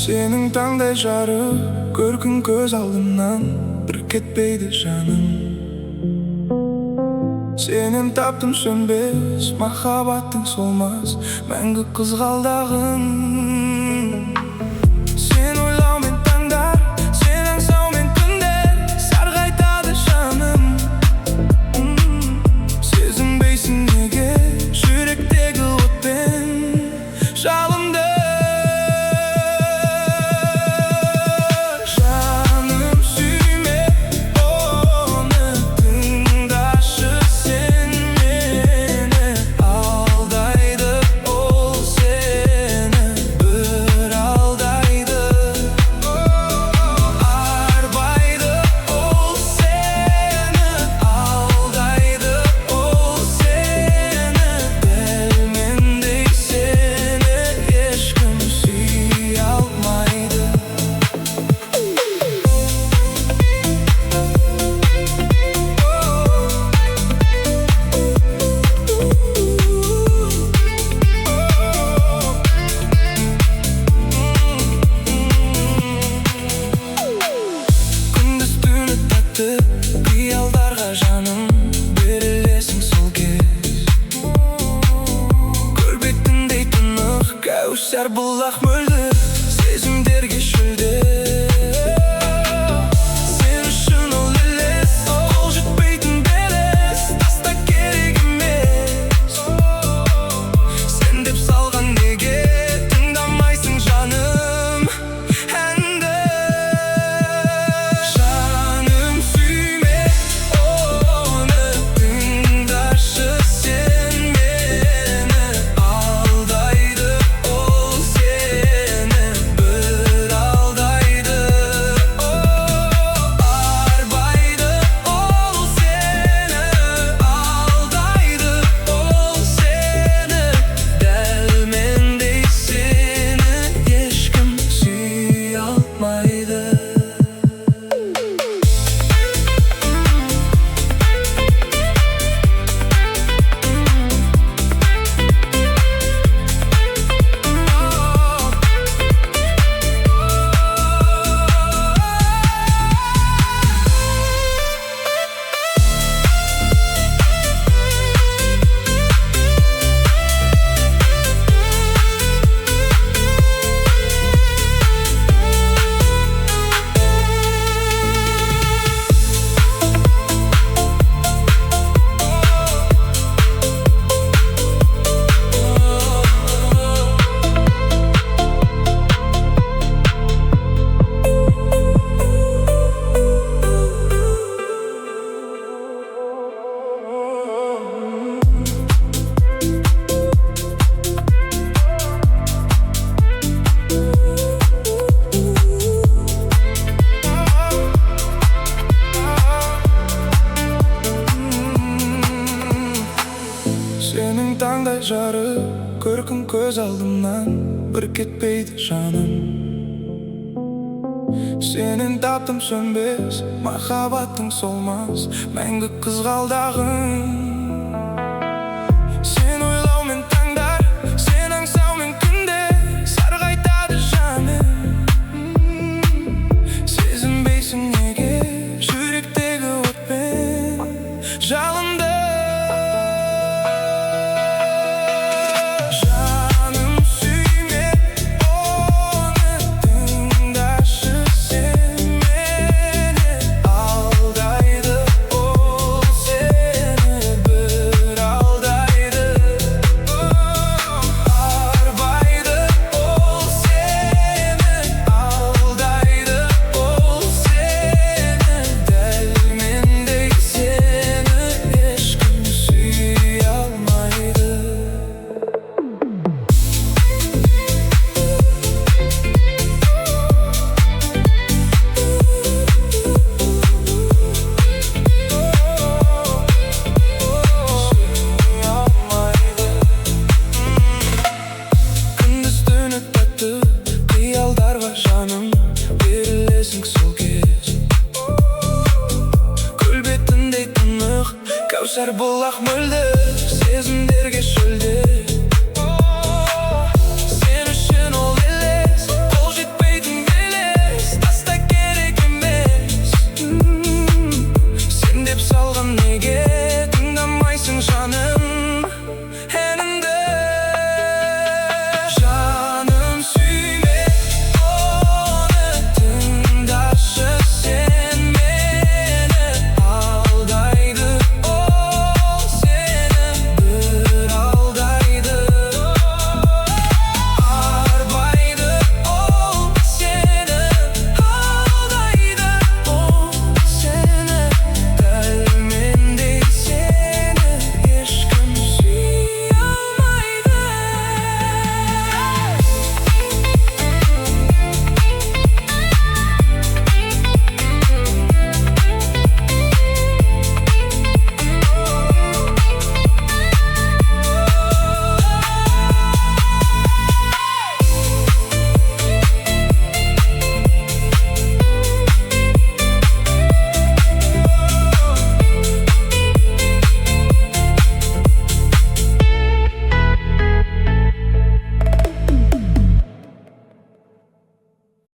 Сенің таңдай жарық көркің көз алдымнан бір кетпейді жаным. Сенен таптым сөнбес махаббаттың солмас мәңгі қызғалдағын. Сен ойлаумен таңдар, сен аңсаумен күндер сарғайтады жаным. Сезінбейсің неге жүректегі отпен жалынды. Кәусар бұлақ мөлдір сезімдерге шөлдер. Сен үшін ол елес қол жетпейтін белес, таста керек емес. Сен деп салған неге тыңдамайсың жаным әнді. Жаным сүйме оны, тыңдашы сен мені. Алдайды таңдай жарық көркің көз алдымнан бір кетпейді жаным. Сенен таптым сөнбес махаббаттың солмас мәңгі қызғалдағын. Сен ойлаумен таңдар, сен аңсаумен күндер сарғайтады жаным. Сезінбейсің неге жүректегі отпен жалынды. бұл ақ мүлде